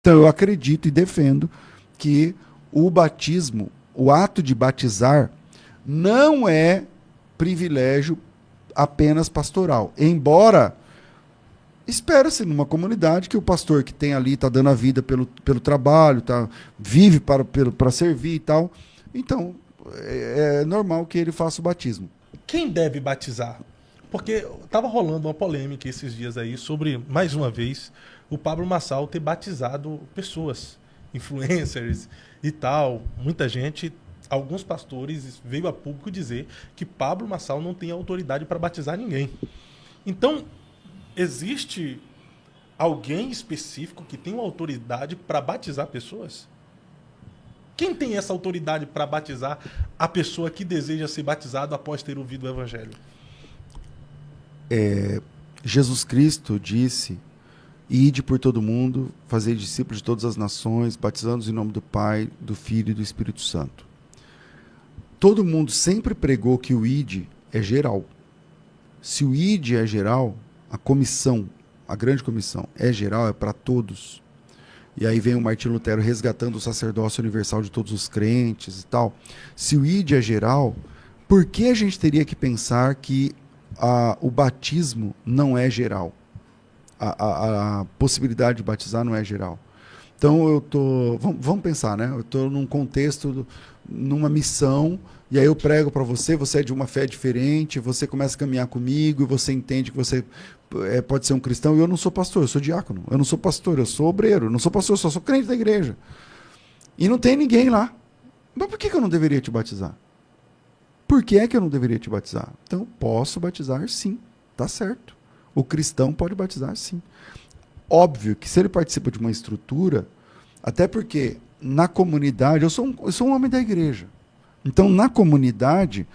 Então, eu acredito e defendo que o batismo, o ato de batizar, não é privilégio apenas pastoral. Embora espera-se numa comunidade que o pastor que tem ali está dando a vida pelo trabalho, vive para servir e tal. Então, é normal que ele faça o batismo. Quem deve batizar? Porque estava rolando uma polêmica esses dias aí sobre, mais uma vez, o Pablo Marçal ter batizado pessoas, influencers e tal. Muita gente, alguns pastores, veio a público dizer que Pablo Marçal não tem autoridade para batizar ninguém. Então, existe alguém específico que tem uma autoridade para batizar pessoas? Quem tem essa autoridade para batizar a pessoa que deseja ser batizado após ter ouvido o Evangelho? Jesus Cristo disse: ide por todo mundo, fazei discípulos de todas as nações, batizando-os em nome do Pai, do Filho e do Espírito Santo. Todo mundo sempre pregou que o ide é geral. Se o ide é geral, a comissão, a grande comissão, é geral, é para todos. E aí vem o Martinho Lutero resgatando o sacerdócio universal de todos os crentes e tal. Se o ide é geral, por que a gente teria que pensar que o batismo não é geral? A possibilidade de batizar não é geral. Então eu tô, vamos pensar, né? Eu estou num contexto, numa missão, e aí eu prego para você, você é de uma fé diferente, você começa a caminhar comigo e você entende que você pode ser um cristão. E eu não sou pastor, eu sou diácono. Eu não sou pastor, eu sou obreiro. Eu não sou pastor, eu só sou crente da igreja. E não tem ninguém lá. Mas por que eu não deveria te batizar? Por que é que eu não deveria te batizar? Então, posso batizar sim, tá certo. O cristão pode batizar sim. Óbvio que se ele participa de uma estrutura, até porque na comunidade, eu sou um homem da igreja. Então, na comunidade,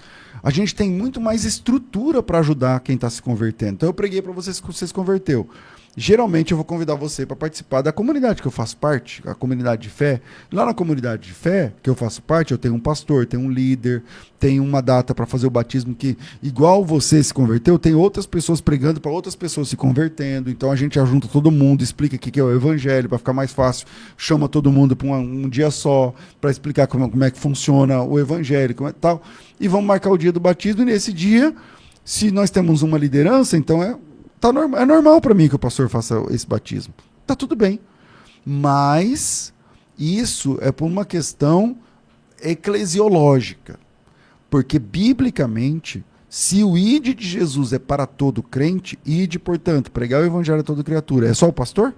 a gente tem muito mais estrutura para ajudar quem está se convertendo. Então, eu preguei para você se converteu. Geralmente, eu vou convidar você para participar da comunidade que eu faço parte, a comunidade de fé. Lá na comunidade de fé, que eu faço parte, eu tenho um pastor, tenho um líder, tenho uma data para fazer o batismo que, igual você se converteu, tem outras pessoas pregando para outras pessoas se convertendo. Então, a gente ajunta todo mundo, explica o que é o evangelho, para ficar mais fácil, chama todo mundo para um dia só, para explicar como é que funciona o evangelho, como é tal. E vamos marcar o dia do batismo, e nesse dia, se nós temos uma liderança, então é normal para mim que o pastor faça esse batismo. Tá tudo bem. Mas isso é por uma questão eclesiológica. Porque, biblicamente, se o ide de Jesus é para todo crente, ide, portanto, pregar o evangelho a toda criatura. É só o pastor?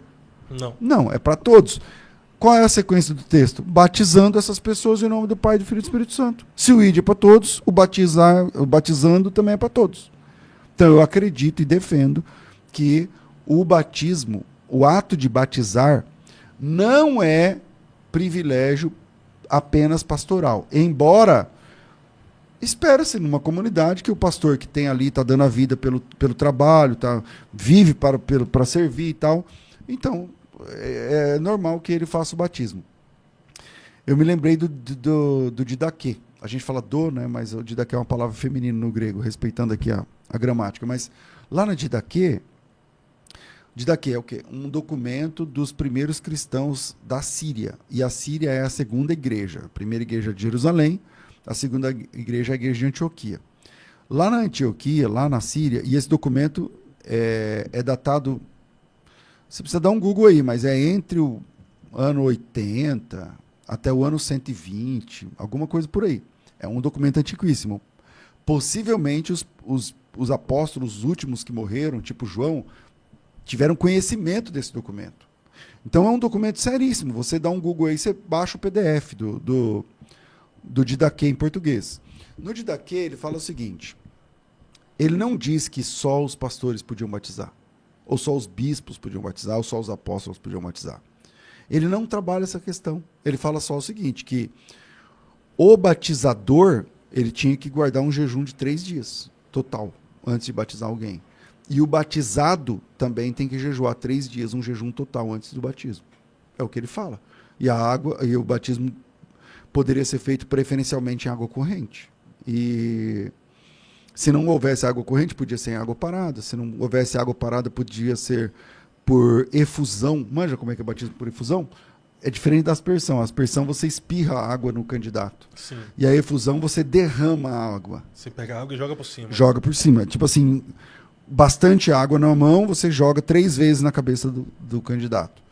Não. Não, é para todos. Qual é a sequência do texto? Batizando essas pessoas em nome do Pai, do Filho e do Espírito Santo. Se o ide é para todos, o batizando também é para todos. Então, eu acredito e defendo que o batismo, o ato de batizar, não é privilégio apenas pastoral. Embora espera-se numa comunidade que o pastor que tem ali está dando a vida pelo trabalho, vive para servir e tal. Então, é normal que ele faça o batismo. Eu me lembrei do didaquê. A gente fala né, mas o didaquê é uma palavra feminina no grego, respeitando aqui a gramática. Mas lá no didaquê é o quê? Um documento dos primeiros cristãos da Síria. E a Síria é a segunda igreja. A primeira igreja de Jerusalém, a segunda igreja é a igreja de Antioquia. Lá na Antioquia, lá na Síria, e esse documento é datado... Você precisa dar um Google aí, mas é entre o ano 80 até o ano 120, alguma coisa por aí. É um documento antiquíssimo. Possivelmente os apóstolos, os últimos que morreram, tipo João, tiveram conhecimento desse documento. Então é um documento seríssimo. Você dá um Google aí, você baixa o PDF do didaquê em português. No didaquê ele fala o seguinte: ele não diz que só os pastores podiam batizar, ou só os bispos podiam batizar, ou só os apóstolos podiam batizar. Ele não trabalha essa questão. Ele fala só o seguinte, que o batizador, ele tinha que guardar um jejum de 3 dias, total, antes de batizar alguém. E o batizado também tem que jejuar 3 dias, um jejum total antes do batismo. É o que ele fala. E o batismo poderia ser feito preferencialmente em água corrente. E se não houvesse água corrente, podia ser em água parada. Se não houvesse água parada, podia ser por efusão, manja como é que é batismo por efusão? É diferente da aspersão. A aspersão você espirra água no candidato. Sim. E a efusão você derrama a água. Você pega a água e joga por cima. Joga por cima. Tipo assim, bastante água na mão, você joga 3 vezes na cabeça do candidato.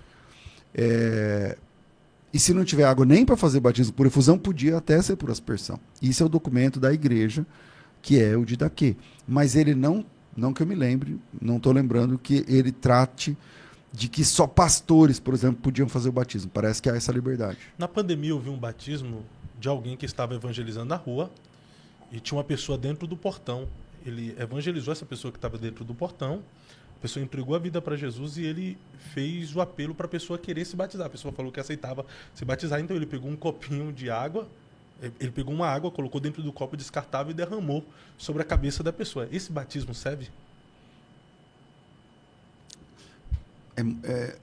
E se não tiver água nem para fazer batismo por efusão, podia até ser por aspersão. Isso é o documento da igreja, que é o Didaquê. Mas ele não que eu me lembre, não estou lembrando que ele trate de que só pastores, por exemplo, podiam fazer o batismo. Parece que há essa liberdade. Na pandemia eu vi um batismo de alguém que estava evangelizando na rua e tinha uma pessoa dentro do portão. Ele evangelizou essa pessoa que estava dentro do portão, a pessoa entregou a vida para Jesus e ele fez o apelo para a pessoa querer se batizar. A pessoa falou que aceitava se batizar, então ele pegou um copinho de água, ele pegou uma água, colocou dentro do copo descartável e derramou sobre a cabeça da pessoa. Esse batismo serve?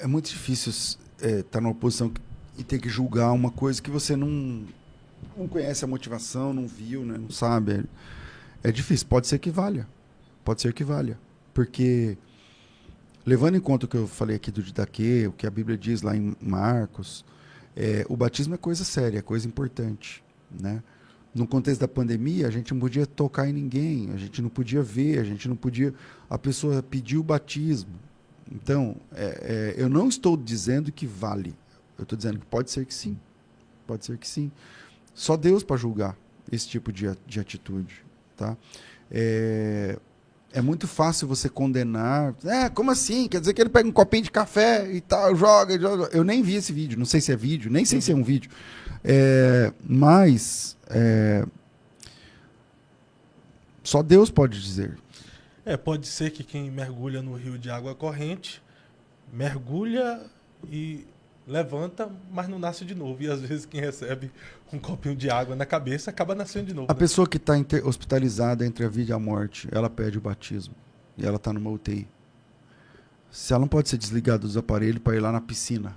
É muito difícil estar numa posição e ter que julgar uma coisa que você não conhece a motivação, não viu, né, não sabe. É difícil. Pode ser que valha. Pode ser que valha. Porque, levando em conta o que eu falei aqui do Didaquê, o que a Bíblia diz lá em Marcos, o batismo é coisa séria, é coisa importante, né? No contexto da pandemia, a gente não podia tocar em ninguém, a gente não podia ver, a gente não podia... A pessoa pediu o batismo. Então, eu não estou dizendo que vale. Eu estou dizendo que pode ser que sim. Pode ser que sim. Só Deus para julgar esse tipo de atitude. Tá? É muito fácil você condenar. Como assim? Quer dizer que ele pega um copinho de café e tal, joga. Eu nem vi esse vídeo. Não sei se é vídeo, nem sei se é um vídeo. Mas só Deus pode dizer. Pode ser que quem mergulha no rio de água corrente mergulha e levanta, mas não nasce de novo. E às vezes quem recebe um copinho de água na cabeça acaba nascendo de novo. A pessoa que está hospitalizada entre a vida e a morte, ela pede o batismo. E ela está numa UTI. Se ela não pode ser desligada dos aparelhos para ir lá na piscina,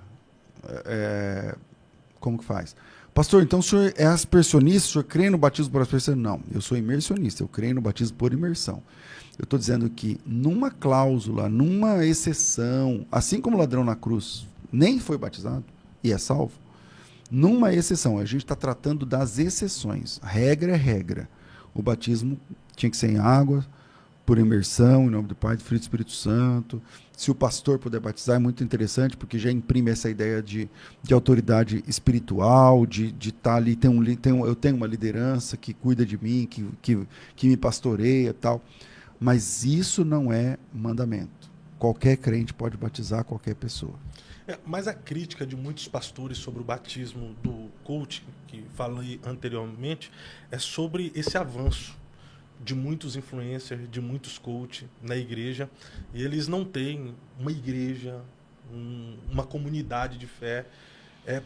como que faz? Pastor, então o senhor é aspersionista? O senhor crê no batismo por aspersão? Não, eu sou imersionista. Eu creio no batismo por imersão. Eu estou dizendo que numa cláusula, numa exceção, assim como o ladrão na cruz nem foi batizado e é salvo, numa exceção, a gente está tratando das exceções. Regra é regra. O batismo tinha que ser em água, por imersão, em nome do Pai, do Filho e do Espírito Santo. Se o pastor puder batizar, é muito interessante, porque já imprime essa ideia de autoridade espiritual, de estar ali, eu tenho uma liderança que cuida de mim, que me pastoreia e tal. Mas isso não é mandamento. Qualquer crente pode batizar qualquer pessoa. Mas a crítica de muitos pastores sobre o batismo do coaching, que falei anteriormente, é sobre esse avanço de muitos influencers, de muitos coaches na igreja, e eles não têm uma igreja, uma comunidade de fé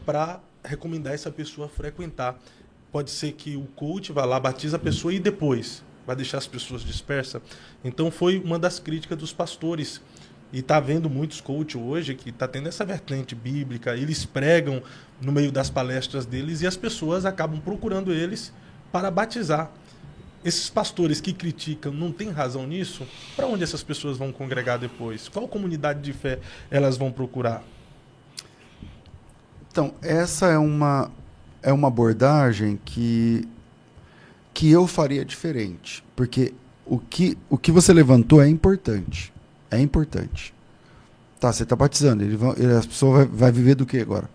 para recomendar essa pessoa a frequentar. Pode ser que o coach vá lá, batiza a pessoa e depois vai deixar as pessoas dispersas. Então foi uma das críticas dos pastores. E está vendo muitos coaches hoje que está tendo essa vertente bíblica, eles pregam no meio das palestras deles e as pessoas acabam procurando eles para batizar. Esses pastores que criticam não têm razão nisso? Para onde essas pessoas vão congregar depois? Qual comunidade de fé elas vão procurar? Então, essa é uma abordagem que eu faria diferente. Porque o que você levantou é importante. É importante. Tá, você está batizando. A pessoa vai viver do que agora?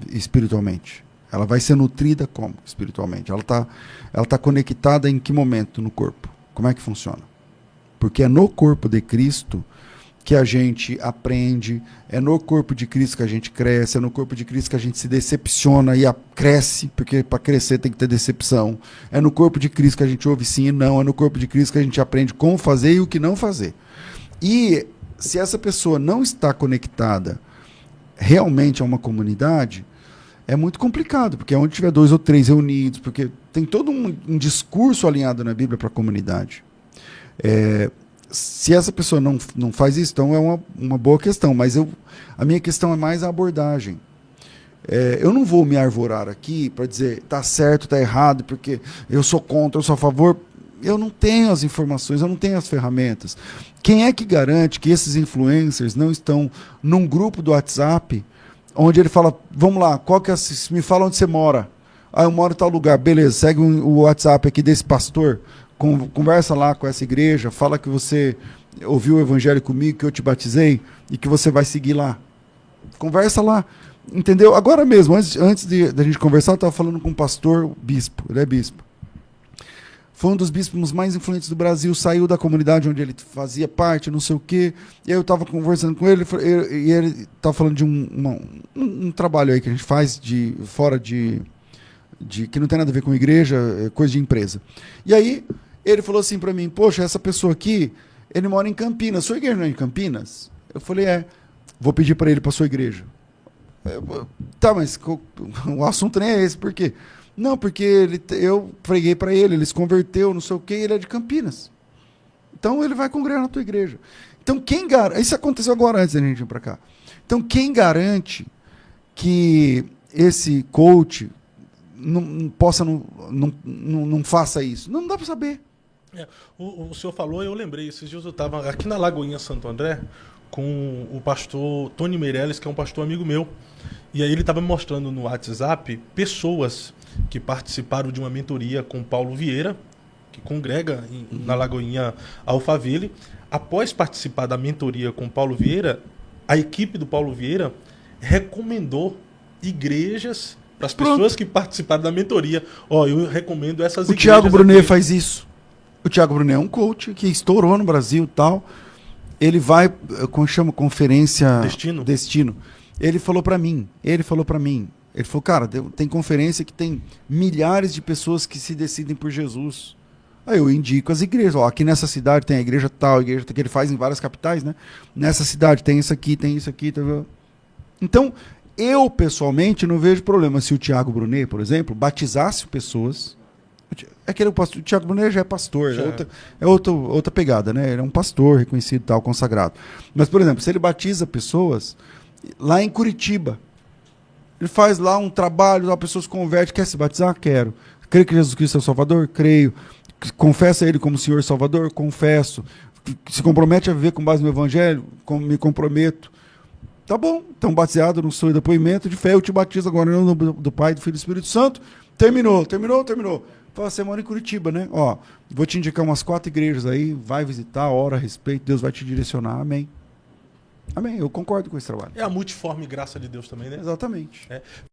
Espiritualmente. Ela vai ser nutrida como? Espiritualmente. Ela tá conectada em que momento no corpo? Como é que funciona? Porque é no corpo de Cristo que a gente aprende, é no corpo de Cristo que a gente cresce, é no corpo de Cristo que a gente se decepciona e cresce, porque para crescer tem que ter decepção. É no corpo de Cristo que a gente ouve sim e não, é no corpo de Cristo que a gente aprende como fazer e o que não fazer. E se essa pessoa não está conectada realmente a uma comunidade, é muito complicado, porque é onde tiver 2 ou 3 reunidos, porque tem todo um discurso alinhado na Bíblia para a comunidade. Se essa pessoa não faz isso, então é uma boa questão, mas a minha questão é mais a abordagem. Eu não vou me arvorar aqui para dizer está certo, está errado, porque eu sou contra, eu sou a favor. Eu não tenho as informações, eu não tenho as ferramentas. Quem é que garante que esses influencers não estão num grupo do WhatsApp onde ele fala, vamos lá, me fala onde você mora. Ah, eu moro em tal lugar. Beleza, segue o WhatsApp aqui desse pastor, conversa lá com essa igreja, fala que você ouviu o evangelho comigo, que eu te batizei e que você vai seguir lá. Conversa lá. Entendeu? Agora mesmo, antes da gente conversar, eu estava falando com um pastor, bispo, ele é bispo. Foi um dos bispos mais influentes do Brasil, saiu da comunidade onde ele fazia parte, não sei o quê. E aí eu estava conversando com ele, e ele estava falando de um trabalho aí que a gente faz fora de que não tem nada a ver com igreja, é coisa de empresa. E aí ele falou assim para mim, poxa, essa pessoa aqui, ele mora em Campinas, sua igreja não é em Campinas? Eu falei, vou pedir para ele para sua igreja. Tá, mas o assunto nem é esse, por quê? Não, porque eu preguei para ele se converteu, não sei o quê, e ele é de Campinas. Então ele vai congregar na tua igreja. Então quem garante... Isso aconteceu agora antes da gente ir para cá. Então quem garante que esse coach não faça isso? Não dá para saber. O senhor falou, eu lembrei, esses dias eu estava aqui na Lagoinha Santo André com o pastor Tony Meirelles, que é um pastor amigo meu. E aí ele estava me mostrando no WhatsApp pessoas que participaram de uma mentoria com Paulo Vieira, que congrega na Lagoinha Alphaville. Após participar da mentoria com Paulo Vieira, a equipe do Paulo Vieira recomendou igrejas para as pessoas que participaram da mentoria. Eu recomendo essas igrejas. O Thiago Brunet faz isso. O Thiago Brunet é um coach que estourou no Brasil e tal. Ele vai, como chama, conferência... Destino. Ele falou para mim, ele falou, cara, tem conferência que tem milhares de pessoas que se decidem por Jesus. Aí eu indico as igrejas. Aqui nessa cidade tem a igreja tal, a igreja que ele faz em várias capitais, né? Nessa cidade tem isso aqui, tem isso aqui. Tá... Então, eu pessoalmente não vejo problema se o Thiago Brunet, por exemplo, batizasse pessoas. O Thiago Brunet já é pastor, é outra pegada, né? Ele é um pastor reconhecido, tal, consagrado. Mas, por exemplo, se ele batiza pessoas lá em Curitiba, ele faz lá um trabalho, a pessoa se converte, quer se batizar? Quero. Crê que Jesus Cristo é o Salvador? Creio. Confessa ele como Senhor e Salvador? Confesso. Se compromete a viver com base no Evangelho? Me comprometo. Tá bom, então baseado no seu depoimento de fé, eu te batizo agora em nome do Pai, do Filho e do Espírito Santo. Terminou. Fala, você mora em Curitiba, né? Vou te indicar umas 4 igrejas aí, vai visitar, ora a respeito, Deus vai te direcionar, amém. Amém, eu concordo com esse trabalho. É a multiforme graça de Deus também, né? Exatamente.